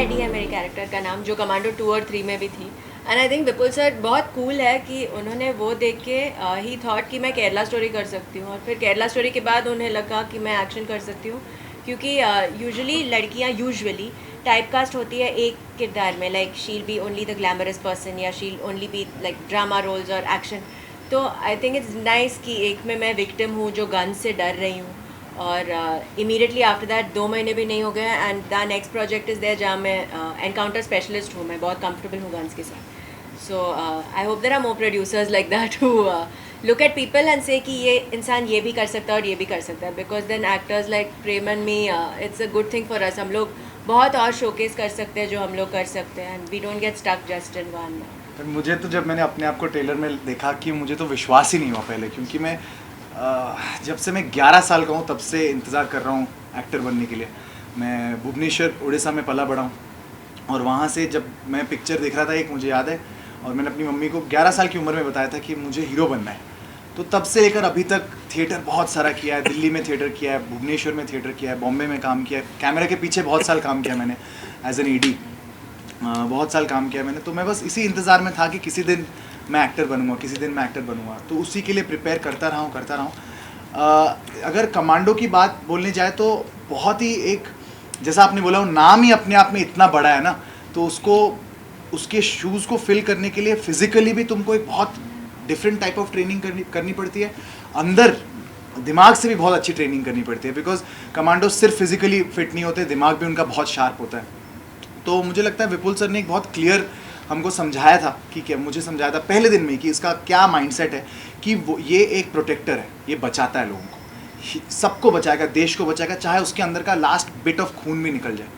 रेड्डी है मेरे कैरेक्टर का नाम, जो कमांडो 2 और 3 में भी थी। And I think Vipul sir बहुत कूल है कि उन्होंने वो देख के ही थॉट कि मैं केरला स्टोरी कर सकती हूँ, और फिर केरला स्टोरी के बाद उन्हें लगा कि मैं एक्शन कर सकती हूँ, क्योंकि यूजुअली लड़कियाँ यूजुअली टाइप कास्ट होती है एक किरदार में, like she'll be only the glamorous person या she'll only be like drama roles और एक्शन। तो आई थिंक इट्स नाइस कि एक में मैं विक्टिम हूँ जो गन से डर रही हूँ, और इमीडिएटली आफ्टर दैट 2 महीने भी नहीं हो गए and the next project is there जहाँ मैं एनकाउंटर स्पेशलिस्ट हूँ, मैं बहुत कंफर्टेबल हूँ गन्स के साथ। So I hope there are more producers like that who look at people and say कि ये इंसान ये भी कर सकता है और ये भी कर सकता है, because then actors like Prem and me, it's a good thing for us. हम लोग बहुत और शोकेस कर सकते हैं जो हम लोग कर सकते हैं, and we don't get stuck just in one. मुझे तो जब मैंने अपने आप को ट्रेलर में देखा कि मुझे तो विश्वास ही नहीं हुआ पहले, क्योंकि मैं जब से मैं 11 साल का हूँ तब से इंतज़ार कर रहा हूँ एक्टर बनने के लिए। मैं भुवनेश्वर उड़ीसा में पला बड़ा हूँ, और वहाँ से जब मैं पिक्चर देख रहा था एक, मुझे याद है, और मैंने अपनी मम्मी को 11 साल की उम्र में बताया था कि मुझे हीरो बनना है। तो तब से लेकर अभी तक थिएटर बहुत सारा किया है, दिल्ली में थिएटर किया है, भुवनेश्वर में थिएटर किया है, बॉम्बे में काम किया है, कैमरा के पीछे बहुत साल काम किया मैंने एज एन ईडी, बहुत साल काम किया मैंने। तो मैं बस इसी इंतज़ार में था कि किसी दिन मैं एक्टर बनूंगा, किसी दिन मैं एक्टर बनूंगा, तो उसी के लिए प्रिपेयर करता रहा हूँ। अगर कमांडो की बात बोलने जाए तो बहुत ही एक, जैसा आपने बोला, वो नाम ही अपने आप में इतना बड़ा है ना, तो उसको, उसके शूज़ को फिल करने के लिए फिज़िकली भी तुमको एक बहुत डिफरेंट टाइप ऑफ ट्रेनिंग करनी पड़ती है, अंदर दिमाग से भी बहुत अच्छी ट्रेनिंग करनी पड़ती है, बिकॉज कमांडो सिर्फ फिजिकली फिट नहीं होते, दिमाग भी उनका बहुत शार्प होता है। तो मुझे लगता है विपुल सर ने एक बहुत क्लियर हमको समझाया था कि क्या, मुझे समझाया था पहले दिन में कि इसका क्या माइंडसेट है, कि वो ये एक प्रोटेक्टर है, ये बचाता है लोगों को, सबको बचाएगा, देश को बचाएगा, चाहे उसके अंदर का लास्ट बिट ऑफ खून भी निकल जाए,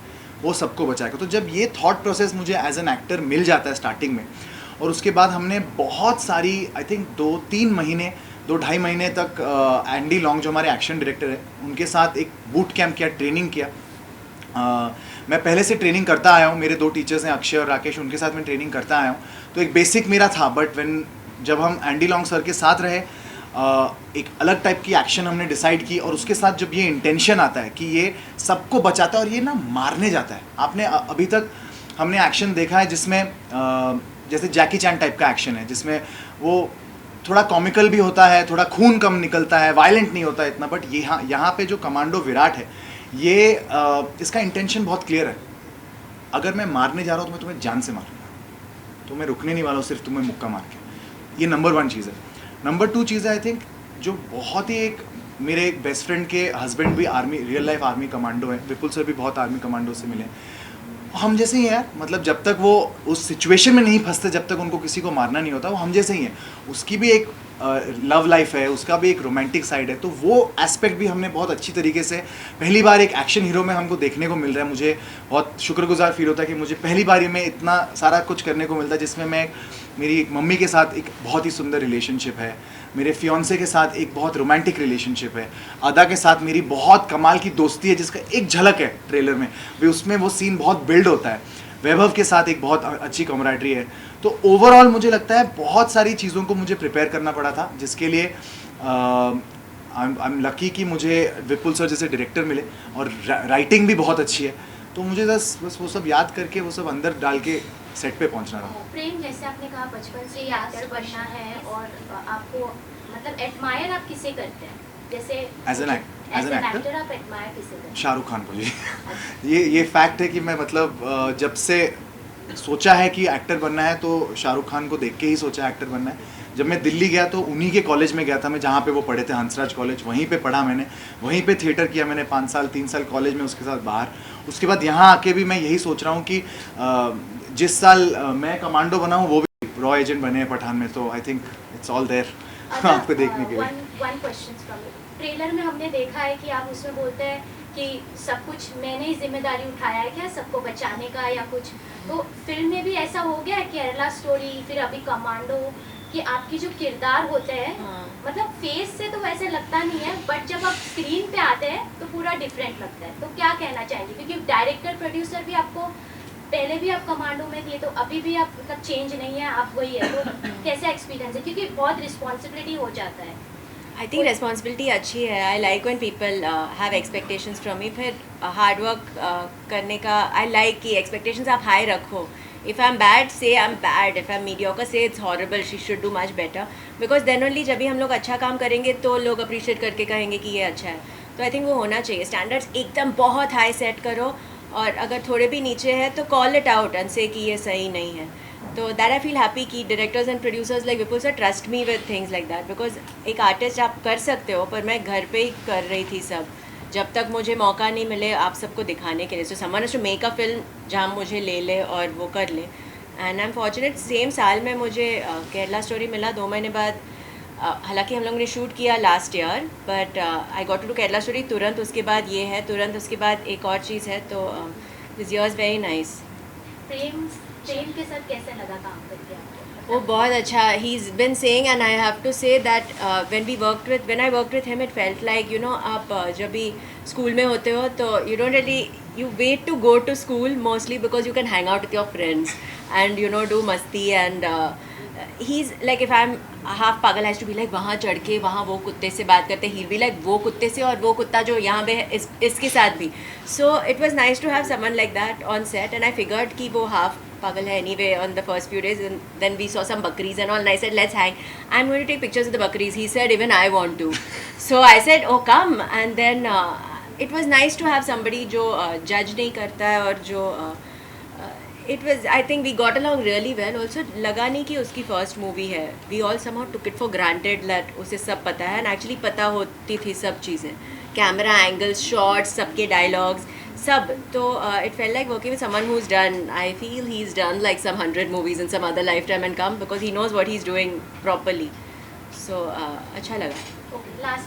वो सबको बचाएगा। तो जब ये थॉट प्रोसेस मुझे एज एन एक्टर मिल जाता है स्टार्टिंग में, और उसके बाद हमने बहुत सारी, आई थिंक 2-2.5 महीने तक एंडी लॉन्ग जो हमारे एक्शन डायरेक्टर है, उनके साथ एक बूट कैंप किया, ट्रेनिंग किया। मैं पहले से ट्रेनिंग करता आया हूँ, मेरे 2 टीचर्स हैं अक्षय और राकेश, उनके साथ मैं ट्रेनिंग करता आया हूँ, तो एक बेसिक मेरा था। बट जब हम एंडी लॉन्ग सर के साथ रहे, एक अलग टाइप की एक्शन हमने डिसाइड की, और उसके साथ जब ये इंटेंशन आता है कि ये सबको बचाता है और ये ना मारने जाता है। आपने अभी तक हमने एक्शन देखा है जिसमें जैसे जैकी चैन टाइप का एक्शन है, जिसमें वो थोड़ा कॉमिकल भी होता है, थोड़ा खून कम निकलता है, वायलेंट नहीं होता इतना। बट यहाँ पे जो कमांडो विराट है, ये इसका इंटेंशन बहुत क्लियर है। अगर मैं मारने जा रहा हूँ तो मैं तुम्हें जान से मारूंगा, तो मैं रुकने नहीं वाला हूँ सिर्फ तुम्हें मुक्का मार के। ये नंबर 1 चीज़ है। नंबर 2 चीज़ है, आई थिंक, जो बहुत ही एक, मेरे एक बेस्ट फ्रेंड के हस्बैंड भी army, real life army commando है, विपुल सर भी बहुत आर्मी कमांडो से मिले। हम जैसे ही हैं, मतलब जब तक वो उस सिचुएशन में नहीं फंसते, जब तक उनको किसी को मारना नहीं होता, वो हम जैसे ही हैं। उसकी भी एक लव लाइफ है, उसका भी एक रोमांटिक साइड है, तो वो एस्पेक्ट भी हमने बहुत अच्छी तरीके से, पहली बार एक एक्शन हीरो में हमको देखने को मिल रहा है। मुझे बहुत शुक्रगुजार फील होता है कि मुझे पहली बार में इतना सारा कुछ करने को मिलता है, जिसमें मैं, मेरी एक मम्मी के साथ एक बहुत ही सुंदर रिलेशनशिप है, मेरे फियोन्से के साथ एक बहुत रोमांटिक रिलेशनशिप है, अदा के साथ मेरी बहुत कमाल की दोस्ती है, जिसका एक झलक है ट्रेलर में भी, उसमें वो सीन बहुत बिल्ड होता है। वैभव के साथ एक बहुत अच्छी कॉमरेडरी है। तो ओवरऑल मुझे लगता है बहुत सारी चीज़ों को मुझे प्रिपेयर करना पड़ा था, जिसके लिए आई एम लकी कि मुझे विपुल सर जैसे डायरेक्टर मिले, और राइटिंग भी बहुत अच्छी है। तो मुझे बस वो सब याद करके, वो सब अंदर डाल के सेट पे पहुंचना रहा। प्रेम, जैसे आपने कहा बचपन से ही एक्टर बनना है, और आपको मतलब एडमायर आप किसे करते हैं? जैसे एज एन एक्टर आप एडमायर किसे करते हैं? शाहरुख खान को जी। ये फैक्ट है कि मैं, मतलब जब से सोचा है कि एक्टर बनना है, तो शाहरुख खान को देख के ही सोचा एक्टर बनना है। जब मैं दिल्ली गया तो उन्हीं के कॉलेज में गया था मैं, जहाँ पे वो पढ़े थे, हंसराज कॉलेज, वहीं पे पढ़ा मैंने, वहीं पे थिएटर किया मैंने 5 साल, 3 साल कॉलेज में, उसके साथ बाहर। उसके बाद यहाँ आके भी मैं यही सोच रहा हूँ कि जिस साल मैं कमांडो बना हूँ, वो भी रॉ एजेंट बने हैं पठान में। तो I think it's all there आपको देखने के लिए। One question from you. Trailer में हमने देखा है कि आप उसमें बोलते हैं कि सब कुछ मैंने ही जिम्मेदारी उठाया है क्या, सबको बचाने का या कुछ। तो फिल्म में भी ऐसा हो गया है, केरला स्टोरी, फिर अभी कमांडो, कि आपकी जो किरदार होते हैं, मतलब फेस से तो वैसे लगता नहीं है, बट जब आप स्क्रीन पे आते हैं तो पूरा डिफरेंट लगता है। तो क्या कहना चाहेंगे, क्योंकि डायरेक्टर प्रोड्यूसर भी आपको, पहले भी आप कमांडो में थे, तो अभी भी आप मतलब चेंज नहीं है, आप वही है। तो कैसा एक्सपीरियंस है, क्योंकि बहुत रिस्पॉन्सिबिलिटी हो जाता है। आई थिंक रिस्पॉन्सिबिलिटी अच्छी है. I like when people have expectations from me. फिर हार्ड वर्क करने का आई लाइक कि एक्सपेक्टेशंस आप हाई रखो. If I am bad say I am bad, if I am mediocre say it's horrible, she should do much better. Because then only जब भी हम लोग अच्छा काम करेंगे तो लोग अप्रिशिएट करके कहेंगे कि ये अच्छा है. तो आई थिंक वो होना चाहिए. स्टैंडर्ड्स एकदम बहुत हाई सेट करो, और अगर थोड़े भी नीचे है तो call it out and say कि ये सही नहीं है. तो दैट आई फील हैप्पी कि directors and producers like Vipul sir trust me with things like that. Because एक आर्टिस्ट आप कर सकते हो, पर मैं घर पे ही कर रही थी सब, जब तक मुझे मौका नहीं मिले आप सबको दिखाने के लिए. So someone has to make a film जहाँ मुझे ले ले और वो कर ले. And I am fortunate. Same साल में मुझे केरला स्टोरी मिला 2 महीने बाद. हालांकि हम लोगों ने शूट किया last year, but I got to do Kerala story तुरंत उसके बाद ये है, तुरंत उसके बाद एक और चीज़ है. तो this year is very nice. Prem के साथ कैसे लगा काम करके आपको? वो बहुत अच्छा. He is been saying and I have to say that when I worked with him it felt like आप जब भी स्कूल में होते हो तो you don't really you wait to go to school mostly because you can hang out with your friends and do masti. And he's like, if I'm half pagal has to be like वहाँ चढ़ के वहाँ वो कुत्ते से बात करते, he'll be like वो कुत्ते से और वो कुत्ता जो यहाँ पे है इसके साथ भी. So it was nice to have someone like that on set, and I figured कि वो half pagal है anyway on the first few days. And then we saw some bakris and all, and I said let's hang. I'm going to take pictures of the bakris. He said even I want to. So I said oh come. And then it was nice to have somebody जो judge नहीं करता है, और जो it was, I think we got along really well. Also लगा नहीं कि उसकी first movie है. We all somehow took it for granted that उसे सब पता है, and actually पता होती थी सब चीज़ें, कैमरा एंगल्स, शॉट्स, सबके डायलॉग्स, सब. तो it felt like working with someone who's done, I feel he's done like some 100 movies in some other lifetime and come, because he knows what he's doing properly. So अच्छा लगा. Okay, last